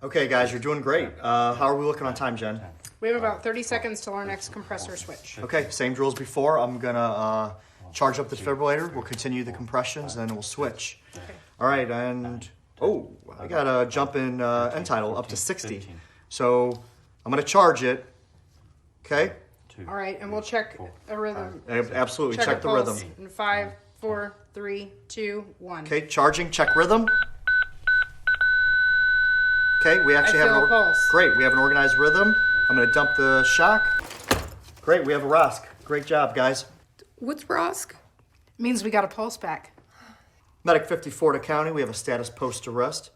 Okay, guys, you're doing great. How are we looking on time, Jen? We have about 30 seconds till our next compressor switch. Okay, same drill as before. I'm gonna charge up the defibrillator. We'll continue the compressions, and then we'll switch. Okay. All right, and I gotta jump in end tidal up to 60. So I'm gonna charge it. Okay. All right, and we'll check a rhythm. Absolutely, check the pulse rhythm. in 5, 4, 3, 2, 1. Okay, charging. Check rhythm. Okay, we actually I have feel a pulse. Great. We have an organized rhythm. I'm gonna dump the shock. Great. We have a ROSC. Great job, guys. What's ROSC? Means we got a pulse back. Medic 54 to county. We have a status post arrest.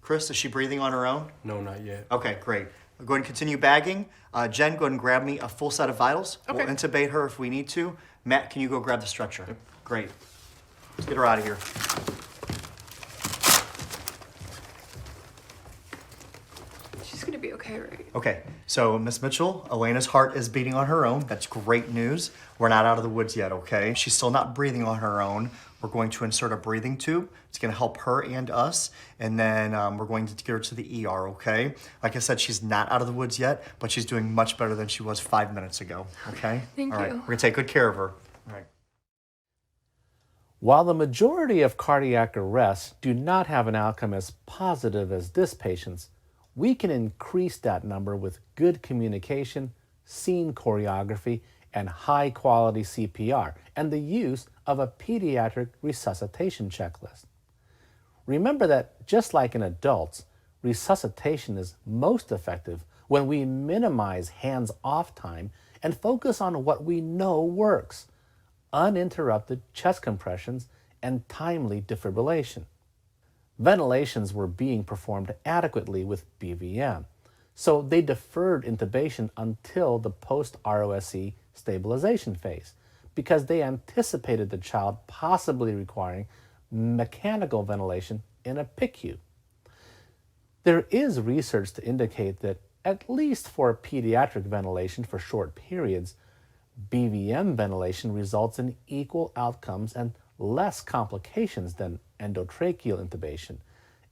Chris, is she breathing on her own? No, not yet. Okay, great. I'll go ahead and continue bagging. Jen, go ahead and grab me a full set of vitals. Okay. We'll intubate her if we need to. Matt, can you go grab the stretcher? Yep. Great. Let's get her out of here. She's gonna be okay, right? Okay, so Miss Mitchell, Elena's heart is beating on her own. That's great news. We're not out of the woods yet, okay? She's still not breathing on her own. We're going to insert a breathing tube. It's gonna help her and us, and then we're going to get her to the ER, okay? Like I said, she's not out of the woods yet, but she's doing much better than she was 5 minutes ago, okay? Thank All right, you. we're gonna take good care of her. All right. While the majority of cardiac arrests do not have an outcome as positive as this patient's, we can increase that number with good communication, scene choreography, and high-quality CPR, and the use of a pediatric resuscitation checklist. Remember that just like in adults, resuscitation is most effective when we minimize hands-off time and focus on what we know works: uninterrupted chest compressions and timely defibrillation. Ventilations were being performed adequately with BVM, so they deferred intubation until the post-ROSC stabilization phase because they anticipated the child possibly requiring mechanical ventilation in a PICU. There is research to indicate that, at least for pediatric ventilation for short periods, BVM ventilation results in equal outcomes and less complications than endotracheal intubation,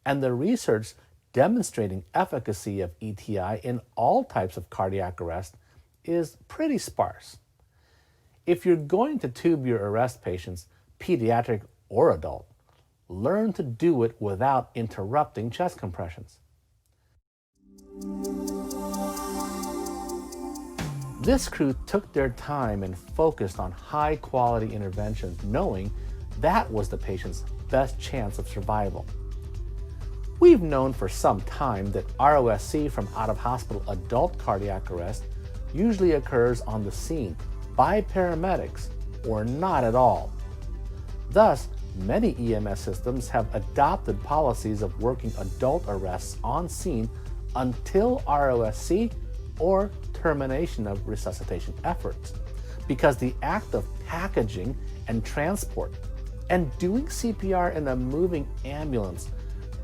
and the research demonstrating efficacy of ETI in all types of cardiac arrest is pretty sparse. If you're going to tube your arrest patients, pediatric or adult, learn to do it without interrupting chest compressions. This crew took their time and focused on high-quality interventions, knowing that was the patient's best chance of survival. We've known for some time that ROSC from out-of-hospital adult cardiac arrest usually occurs on the scene by paramedics or not at all. Thus, many EMS systems have adopted policies of working adult arrests on scene until ROSC or termination of resuscitation efforts, because the act of packaging and transport and doing CPR in a moving ambulance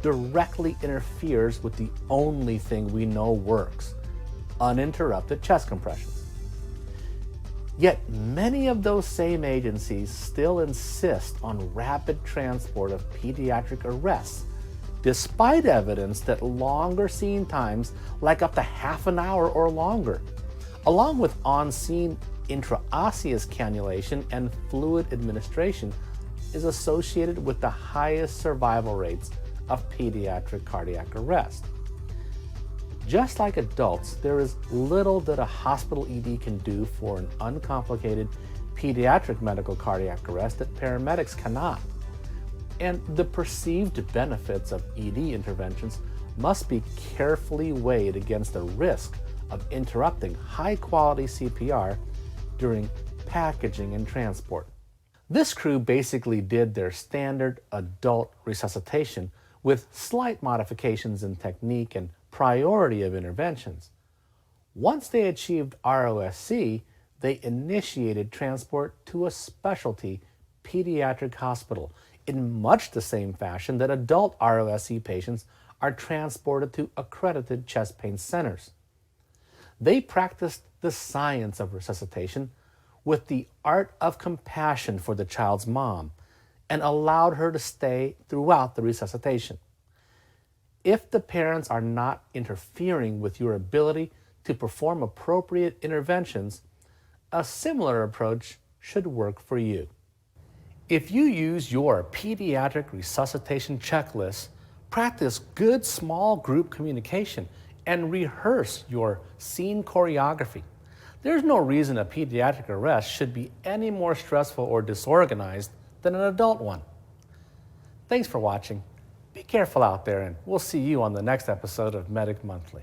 directly interferes with the only thing we know works: uninterrupted chest compressions. Yet many of those same agencies still insist on rapid transport of pediatric arrests, despite evidence that longer scene times, like up to half an hour or longer, along with on-scene intraosseous cannulation and fluid administration, is associated with the highest survival rates of pediatric cardiac arrest. Just like adults, there is little that a hospital ED can do for an uncomplicated pediatric medical cardiac arrest that paramedics cannot. And the perceived benefits of ED interventions must be carefully weighed against the risk of interrupting high-quality CPR during packaging and transport. This crew basically did their standard adult resuscitation with slight modifications in technique and priority of interventions. Once they achieved ROSC, they initiated transport to a specialty pediatric hospital in much the same fashion that adult ROSC patients are transported to accredited chest pain centers. They practiced the science of resuscitation with the art of compassion for the child's mom and allowed her to stay throughout the resuscitation. If the parents are not interfering with your ability to perform appropriate interventions, a similar approach should work for you. If you use your pediatric resuscitation checklist, practice good small group communication, and rehearse your scene choreography, there's no reason a pediatric arrest should be any more stressful or disorganized than an adult one. Thanks for watching. Be careful out there, and we'll see you on the next episode of Medic Monthly.